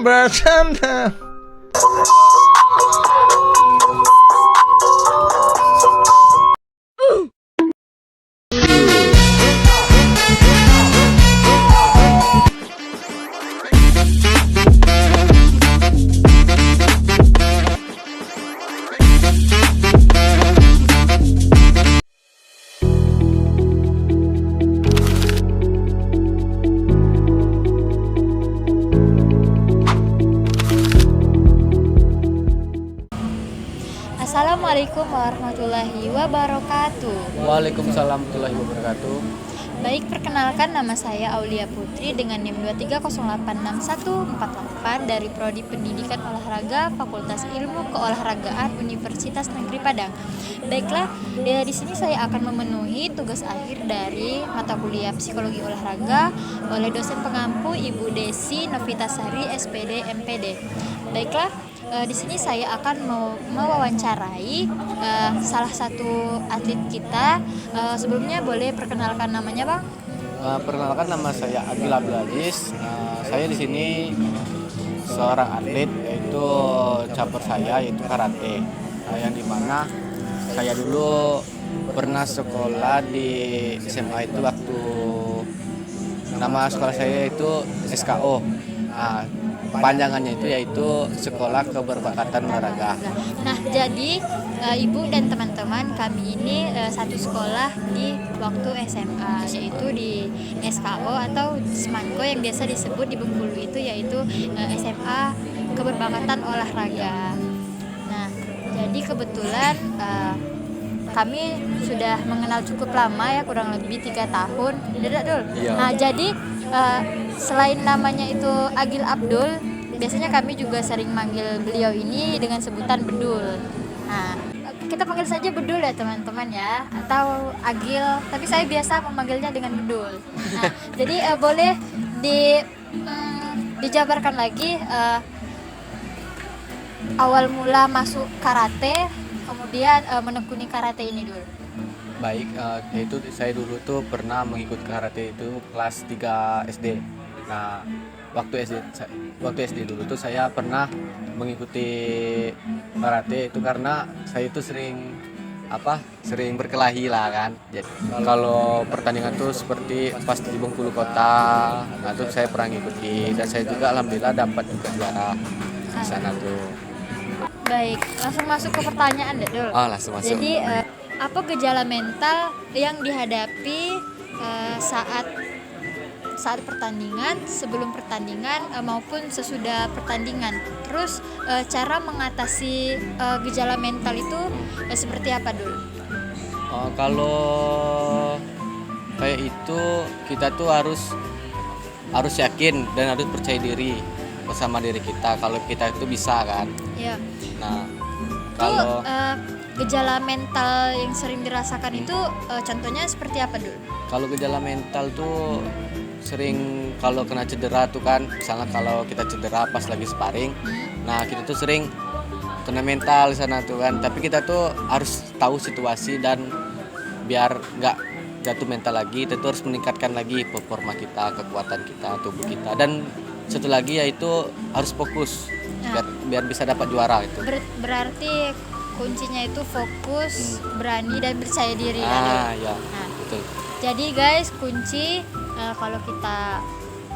bercanda. Assalamualaikum warahmatullahi wabarakatuh. Waalaikumsalam warahmatullahi wabarakatuh. Baik, perkenalkan nama saya Aulia Putri dengan NIM 230866148 dari Prodi Pendidikan Olahraga Fakultas Ilmu Keolahragaan Universitas Negeri Padang. Baiklah, di sini saya akan memenuhi tugas akhir dari mata kuliah Psikologi Olahraga oleh dosen pengampu Ibu Desi Novitasari SPD MPD. Baiklah, di sini saya akan mewawancarai salah satu atlet kita. Sebelumnya boleh perkenalkan namanya, Bang? Perkenalkan, nama saya Agil Abdulaziz. Saya di sini seorang atlet, yaitu cabur saya yaitu karate. Yang dimana saya dulu pernah sekolah di SMA itu waktu nama sekolah saya itu SKO. Panjangannya itu yaitu Sekolah Keberbakat Olahraga. Nah, jadi Ibu dan teman-teman kami ini satu sekolah di waktu SMA, yaitu di SKO atau Semanko yang biasa disebut di Bengkulu itu yaitu SMA Keberbakatan Olahraga. Nah, jadi kebetulan kami sudah mengenal cukup lama ya, kurang lebih 3 tahun. Iya. Nah, jadi selain namanya itu Agil Abdul, biasanya kami juga sering manggil beliau ini dengan sebutan Bedul. Nah, kita panggil saja Bedul ya teman-teman ya, atau Agil, tapi saya biasa memanggilnya dengan Bedul. Nah, jadi boleh dijabarkan lagi awal mula masuk karate, kemudian menekuni karate ini dulu. Baik, yaitu saya dulu tuh pernah mengikut karate itu kelas 3 SD. Nah, waktu SD dulu tuh saya pernah mengikuti karate itu karena saya itu sering berkelahi lah kan. Jadi kalau pertandingan tuh seperti pas di Bengkulu Kota, nah tuh saya pernah ngikuti dan saya juga alhamdulillah dapat juga juara di sana tuh. Baik, langsung masuk ke pertanyaan deh dulu. Langsung masuk. Jadi apa gejala mental yang dihadapi saat pertandingan, sebelum pertandingan maupun sesudah pertandingan? Terus cara mengatasi gejala mental itu seperti apa dulu? Kalau kayak itu kita tuh harus yakin dan harus percaya diri bersama diri kita kalau kita itu bisa kan. Ya. Nah, kalau gejala mental yang sering dirasakan itu contohnya seperti apa dulu? Kalau gejala mental tuh sering kalau kena cedera tuh kan, misalnya kalau kita cedera pas lagi sparring, nah kita tuh sering kena mental di sana tuh kan. Tapi kita tuh harus tahu situasi dan biar nggak jatuh mental lagi, kita tuh harus meningkatkan lagi performa kita, kekuatan kita, tubuh kita. Dan satu lagi yaitu harus fokus biar bisa dapat juara itu. Berarti kuncinya itu fokus, berani dan percaya diri. Ya, betul. Jadi guys, kunci kalau kita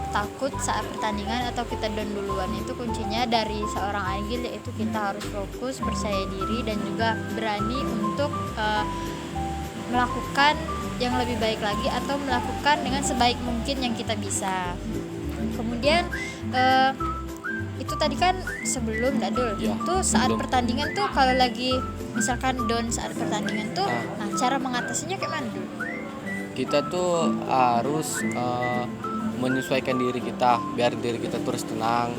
takut saat pertandingan atau kita down duluan, itu kuncinya dari seorang Agil, yaitu kita harus fokus, percaya diri dan juga berani untuk melakukan yang lebih baik lagi atau melakukan dengan sebaik mungkin yang kita bisa. Kemudian itu tadi kan sebelum Dadul ya, itu saat sebelum pertandingan tuh kalau lagi misalkan down saat pertandingan tuh nah cara mengatasinya kayak mana dulu? Kita tuh harus menyesuaikan diri kita biar diri kita terus tenang.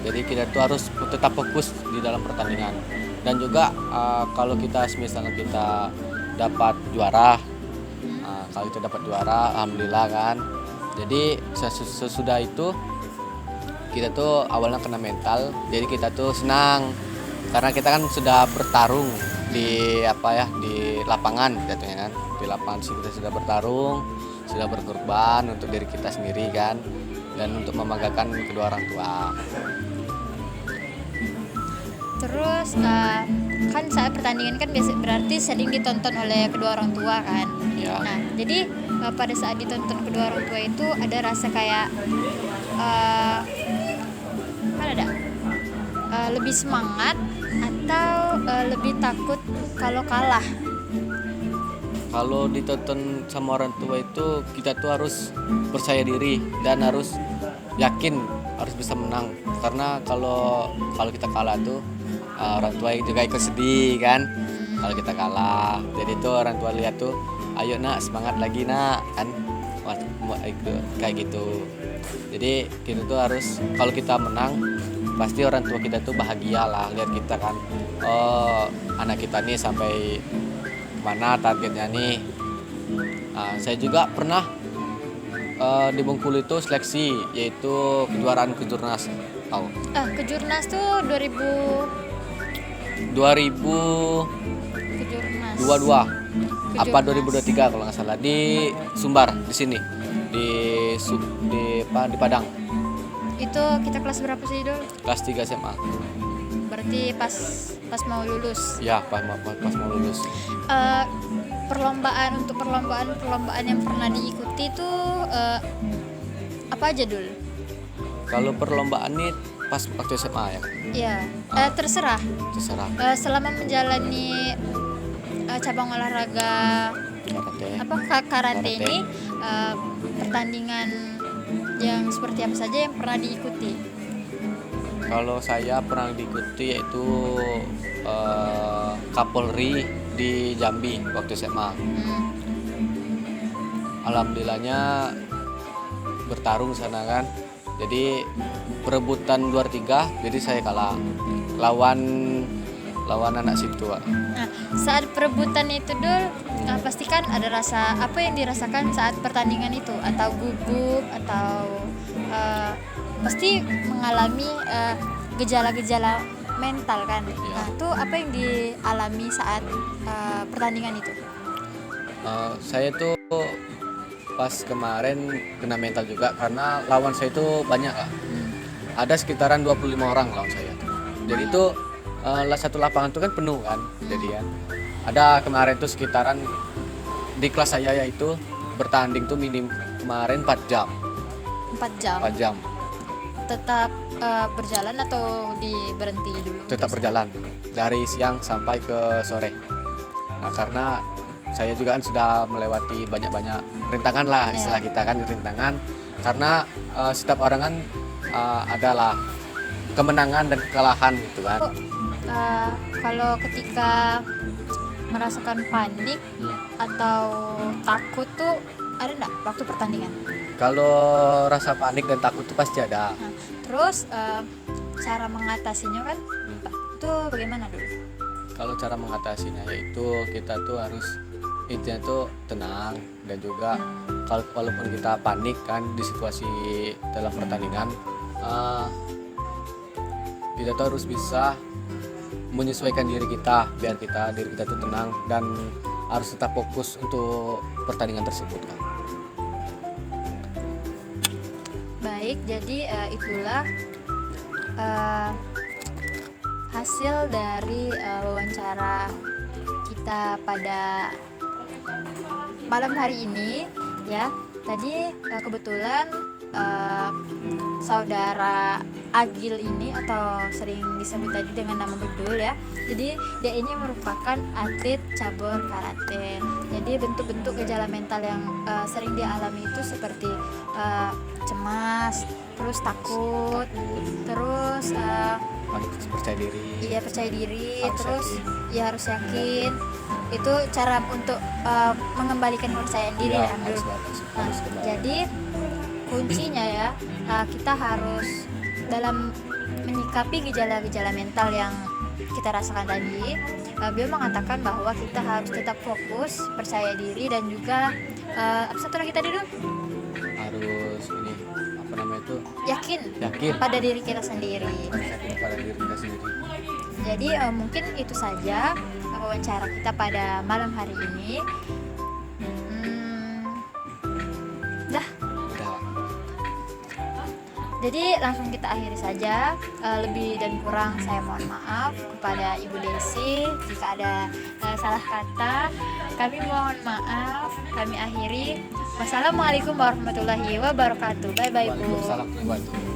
Jadi kita tuh harus tetap fokus di dalam pertandingan. Dan juga kalau kita misalnya kita dapat juara, kalau kita dapat juara alhamdulillah kan. Jadi sesudah itu kita tuh awalnya kena mental, jadi kita tuh senang karena kita kan sudah bertarung di lapangan katanya kan. Di lapangan sih kita sudah bertarung, sudah berkorban untuk diri kita sendiri kan. dan untuk membanggakan kedua orang tua. Terus kan saat pertandingan kan biasa berarti sering ditonton oleh kedua orang tua kan. Ya. Nah, jadi pada saat ditonton kedua orang tua itu ada rasa kayak kan ada lebih semangat atau lebih takut kalau kalah. Kalau ditonton sama orang tua itu kita tuh harus percaya diri dan harus yakin harus bisa menang, karena kalau kita kalah tuh orang tua juga ikut sedih kan kalau kita kalah. Jadi tuh orang tua lihat tuh, ayo nak semangat lagi nak kan, kayak gitu. Jadi kita tuh harus, kalau kita menang pasti orang tua kita tuh bahagia lah lihat kita kan, oh anak kita nih sampai mana targetnya nih. Saya juga pernah di Bengkulu itu seleksi, yaitu kejuaraan kejurnas. Tahu? Kejurnas tuh 2022 kejurnas. apa 2023 kalau nggak salah, di Sumbar di sini di Padang. Itu kita kelas berapa sih Dul? Kelas 3 SMA. Berarti pas mau lulus. Ya, pas mau lulus. Perlombaan yang pernah diikuti tuh apa aja Dul? Kalau perlombaan ini pas waktu SMA ya. Iya, terserah. Selama menjalani cabang olahraga karate ini, pertandingan yang seperti apa saja yang pernah diikuti? Kalau saya pernah diikuti yaitu Kapolri di Jambi waktu SMA. Alhamdulillahnya bertarung sana kan. Jadi perebutan 2-3, jadi saya kalah lawan anak situ. Nah, saat perebutan itu Dul, pastikan ada rasa apa yang dirasakan saat pertandingan itu, atau gugup atau pasti mengalami gejala-gejala mental kan. Ya. Nah, itu apa yang dialami saat pertandingan itu? Saya tuh pas kemarin kena mental juga karena lawan saya itu banyak lah. Ada sekitaran 25 orang lawan saya. Jadi itu satu lapangan itu kan penuh kan. Jadi ya ada kemarin tuh sekitaran di kelas saya yaitu bertanding tuh minim kemarin 4 jam. 4 jam. Tetap berjalan atau berhenti dulu? Tetap berjalan dari siang sampai ke sore. Nah, karena saya juga kan sudah melewati banyak rintangan lah, istilah kita kan rintangan, karena setiap orang kan adalah kemenangan dan kekalahan gitu kan. Kalau ketika merasakan panik atau takut tuh ada enggak waktu pertandingan? Kalau rasa panik dan takut itu pasti ada. Nah, terus cara mengatasinya kan itu bagaimana dulu? Kalau cara mengatasinya yaitu kita tuh harus intinya tuh tenang, dan juga walaupun kita panik kan di situasi dalam pertandingan, kita tuh harus bisa menyesuaikan diri kita biar diri kita tuh tenang dan harus tetap fokus untuk pertandingan tersebut kan. Baik, jadi itulah hasil dari wawancara kita pada malam hari ini ya. Tadi kebetulan saudara Agil ini, atau sering disebut tadi dengan nama Bedul ya. Jadi dia ini merupakan atlet cabur karate. Jadi bentuk-bentuk gejala mental yang sering dia alami itu seperti cemas, terus takut, terus percaya diri. Iya, percaya diri, Harus terus yakin. ya harus yakin. Itu cara untuk mengembalikan kepercayaan diri ya, Abdul. Nah, jadi kuncinya ya, kita harus dalam menyikapi gejala-gejala mental yang kita rasakan tadi. Beliau mengatakan bahwa kita harus tetap fokus, percaya diri, dan juga apa satu lagi tadi Dul? Harus ini apa namanya itu, Yakin pada diri kita sendiri. pada diri kita sendiri. Jadi mungkin itu saja wawancara kita pada malam hari ini. Udah. Jadi langsung kita akhiri saja. Lebih dan kurang saya mohon maaf kepada Ibu Desi jika ada salah kata. Kami mohon maaf. Kami akhiri. Wassalamualaikum warahmatullahi wabarakatuh. Bye bye Bu. Waalaikumsalam warahmatullahi wabarakatuh.